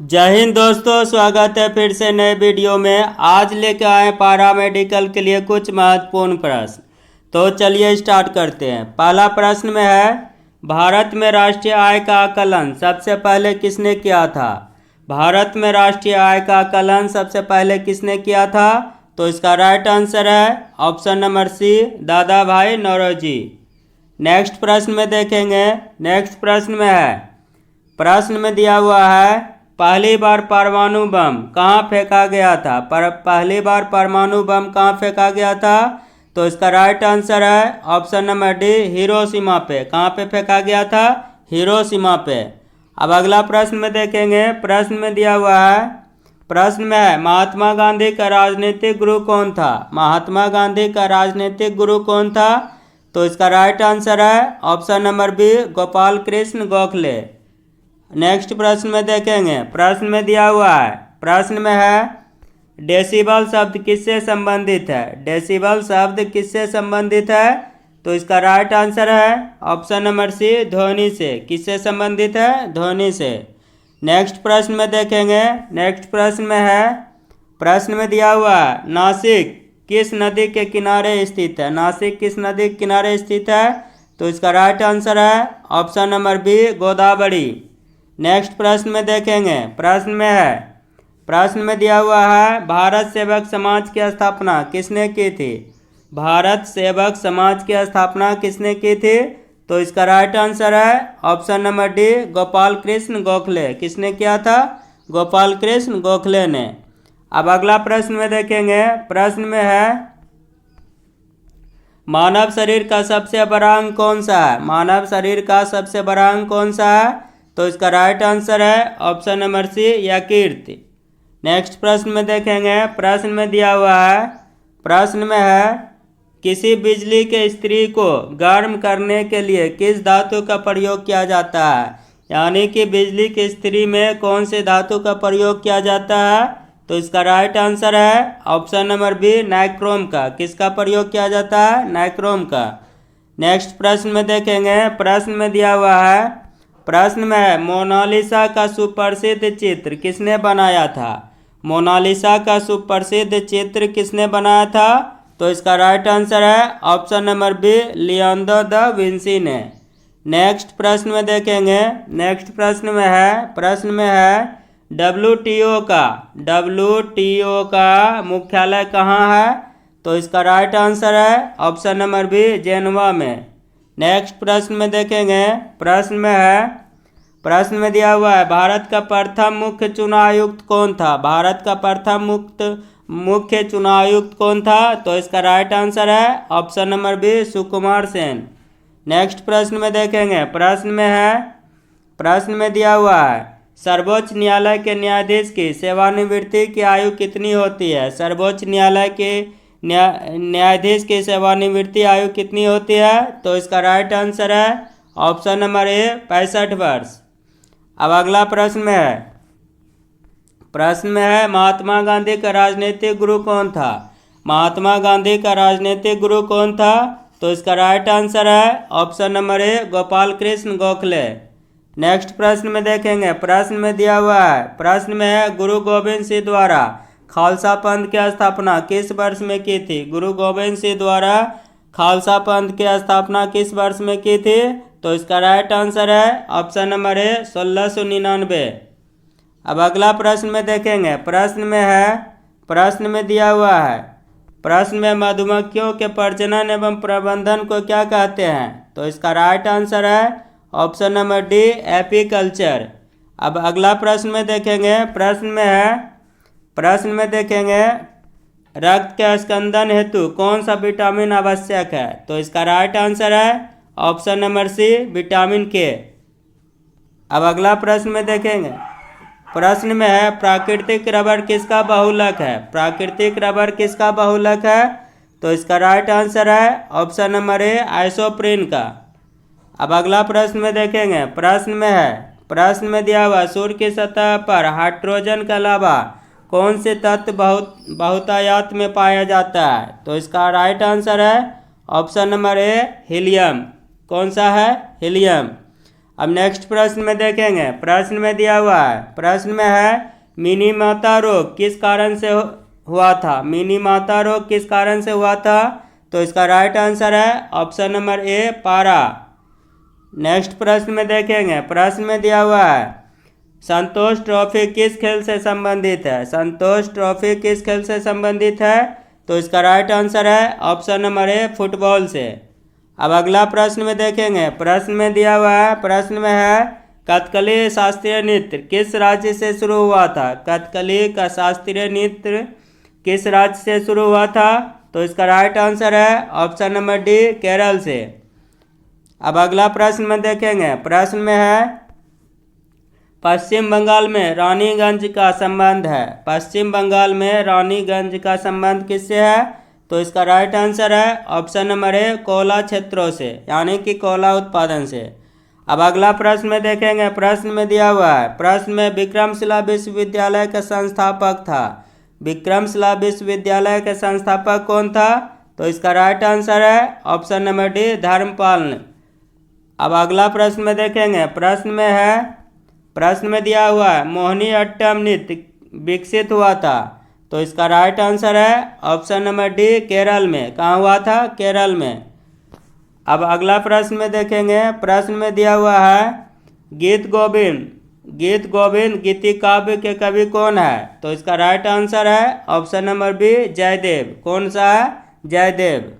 जय हिंद दोस्तों, स्वागत है फिर से नए वीडियो में। आज लेकर आए पारा मेडिकल के लिए कुछ महत्वपूर्ण प्रश्न। तो चलिए स्टार्ट करते हैं। पहला प्रश्न में है, भारत में राष्ट्रीय आय का आकलन सबसे पहले किसने किया था? भारत में राष्ट्रीय आय का आकलन सबसे पहले किसने किया था? तो इसका राइट आंसर है ऑप्शन नंबर सी, दादा भाई नौरोजी। नेक्स्ट प्रश्न में देखेंगे। नेक्स्ट प्रश्न में है, प्रश्न में दिया हुआ है, पहली बार परमाणु बम कहाँ फेंका गया था? पहली बार परमाणु बम कहाँ फेंका गया था? तो इसका राइट आंसर है ऑप्शन नंबर डी, हिरोशिमा पे। कहाँ पे फेंका गया था? हिरोशिमा पे। अब अगला प्रश्न में देखेंगे। प्रश्न में दिया हुआ है, प्रश्न में है, महात्मा गांधी का राजनीतिक गुरु कौन था? महात्मा गांधी का राजनीतिक गुरु कौन था? तो इसका राइट आंसर है option number B, Gopal Krishna Gokhale. Next प्रश्न में देखेंगे। प्रश्न में दिया हुआ है, प्रश्न में है, डेसिबल शब्द किससे संबंधित है? डेसिबल शब्द किससे संबंधित है? तो इसका राइट आंसर है ऑप्शन नंबर सी, ध्वनि से। किससे संबंधित है? ध्वनि से। नेक्स्ट प्रश्न में देखेंगे। नेक्स्ट प्रश्न में है, प्रश्न में दिया हुआ है, नासिक किस नदी के किनारे स्थित है? नासिक किस नदी के किनारे स्थित है? तो इसका राइट आंसर है option number B, Godavari. Next प्रश्न में देखेंगे। प्रश्न में है, प्रश्न में दिया हुआ है, भारत सेवक समाज की स्थापना किसने की थी? भारत सेवक समाज की स्थापना किसने की थी? तो इसका राइट आंसर है option number D, Gopal Krishna Gokhale. किसने किया था? गोपाल कृष्ण गोखले ने। अब अगला प्रश्न में देखेंगे। प्रश्न में है, मानव शरीर का सबसे बड़ा अंग कौन सा है? मानव शरीर का सबसे बड़ा अंग कौन सा है? तो इसका राइट आंसर है ऑप्शन नंबर सी, यकृत। नेक्स्ट प्रश्न में देखेंगे। प्रश्न में दिया हुआ है, प्रश्न में है, किसी बिजली के इस्त्री को गर्म करने के लिए किस धातु का प्रयोग किया जाता है? यानी कि बिजली के इस्त्री में कौन से धातु का प्रयोग किया जाता है? तो इसका राइट आंसर है ऑप्शन नंबर बी, नाइक्रोम का। किसका प्रयोग किया जाता है? नाइक्रोम का। नेक्स्ट प्रश्न में देखेंगे। प्रश्न में दिया हुआ है, प्रश्न में है, मोनालिसा का सुप्रसिद्ध चित्र किसने बनाया था? मोनालिसा का सुप्रसिद्ध चित्र किसने बनाया था? तो इसका राइट आंसर है option number B, Leonardo da Vinci ने। नेक्स्ट प्रश्न में देखेंगे। नेक्स्ट प्रश्न में है, प्रश्न में है, WTO का मुख्यालय कहाँ है? तो इसका राइट आंसर है ऑप्शन नंबर बी, जेनेवा में। नेक्स्ट प्रश्न में देखेंगे। प्रश्न में है, प्रश्न में दिया हुआ है, भारत का प्रथम मुख्य चुनाव आयुक्त कौन था? भारत का प्रथम मुख्य चुनाव आयुक्त कौन था? तो इसका राइट आंसर है option number B, Sukumar Sen. Next प्रश्न में देखेंगे। प्रश्न में है, प्रश्न में दिया हुआ है, सर्वोच्च न्यायालय के न्यायाधीश की सेवानिवृत्ति की आयु कितनी होती है? सर्वोच्च न्यायालय के न्यायाधीश की सेवानिवृत्ति आयु कितनी होती है? तो इसका राइट आंसर है ऑप्शन नंबर ए, 65 वर्ष। अब अगला प्रश्न में है, प्रश्न में है, महात्मा गांधी का राजनीतिक गुरु कौन था? महात्मा गांधी का राजनीतिक गुरु कौन था? तो इसका राइट आंसर है option number A, Gopal Krishna Gokhale. Next प्रश्न में देखेंगे। प्रश्न में दिया हुआ है, प्रश्न में है, गुरु गोविंद सिंह द्वारा खालसा पंथ की स्थापना किस वर्ष में की थी? गुरु गोविंद सिंह द्वारा खालसा पंथ की स्थापना किस वर्ष में की थी? तो इसका राइट आंसर है ऑप्शन नंबर ए, 1699। अब अगला प्रश्न में देखेंगे। प्रश्न में है, प्रश्न में दिया हुआ है, प्रश्न में, मधुमक्खियों के प्रजनन एवं प्रबंधन को क्या कहते हैं? तो इसका राइट आंसर है ऑप्शन नंबर डी, एपीकल्चर। अब अगला प्रश्न में देखेंगे। प्रश्न में है, प्रश्न में देखेंगे, रक्त के स्कंदन हेतु कौन सा विटामिन आवश्यक है? तो इसका राइट आंसर है ऑप्शन नंबर सी, विटामिन के। अब अगला प्रश्न में देखेंगे। प्रश्न में है, प्राकृतिक रबर किसका बहुलक है? प्राकृतिक रबर किसका बहुलक है? तो इसका राइट आंसर है ऑप्शन नंबर ए, आइसोप्रीन का। अब अगला प्रश्न में देखेंगे। प्रश्न में है, प्रश्न में दिया हुआ, सूर्य की सतह पर हाइड्रोजन के अलावा कौन से तत्व बहुतायत में पाया जाता है? तो इसका राइट आंसर है ऑप्शन नंबर ए, हीलियम। कौन सा है? हीलियम। अब नेक्स्ट प्रश्न में देखेंगे, प्रश्न में दिया हुआ है, प्रश्न में है मिनीमाता रोग किस कारण से हुआ था। मिनीमाता रोग किस कारण से हुआ था, तो इसका राइट आंसर है ऑप्शन नंबर ए, पारा। नेक्स्ट प्रश्न में देखेंगे, प्रश्न में दिया हुआ है संतोष ट्रॉफी किस खेल से संबंधित है। संतोष ट्रॉफी किस खेल से संबंधित है, तो इसका राइट आंसर है ऑप्शन नंबर ए, फुटबॉल से। अब अगला प्रश्न में देखेंगे, प्रश्न में दिया हुआ है, प्रश्न में है कथकली शास्त्रीय नृत्य किस राज्य से शुरू हुआ था। कथकली का शास्त्रीय नृत्य किस राज्य से शुरू हुआ था, तो इसका राइट आंसर है ऑप्शन नंबर डी, केरल से। अब अगला प्रश्न में देखेंगे, प्रश्न में है पश्चिम बंगाल में रानीगंज का संबंध है। पश्चिम बंगाल में रानीगंज का संबंध किससे है, तो इसका राइट आंसर है ऑप्शन नंबर ए, कोयला क्षेत्रों से, यानी कि कोयला उत्पादन से। अब अगला प्रश्न में देखेंगे, प्रश्न में दिया हुआ है, प्रश्न में विक्रमशिला विश्वविद्यालय का संस्थापक था। विक्रमशिला विश्वविद्यालय के संस्थापक कौन था, तो इसका राइट आंसर है ऑप्शन नंबर डी, धर्मपाल। अब अगला प्रश्न में देखेंगे, प्रश्न में है, प्रश्न में दिया हुआ है मोहिनी अट्टम नृत्य विकसित हुआ था, तो इसका राइट आंसर है ऑप्शन नंबर डी, केरल में। कहाँ हुआ था, केरल में। अब अगला प्रश्न में देखेंगे, प्रश्न में दिया हुआ है गीत गोविंद, गीत गोविंद गीति काव्य के कवि कौन है, तो इसका राइट आंसर है ऑप्शन नंबर बी, जयदेव। कौन सा है, जयदेव।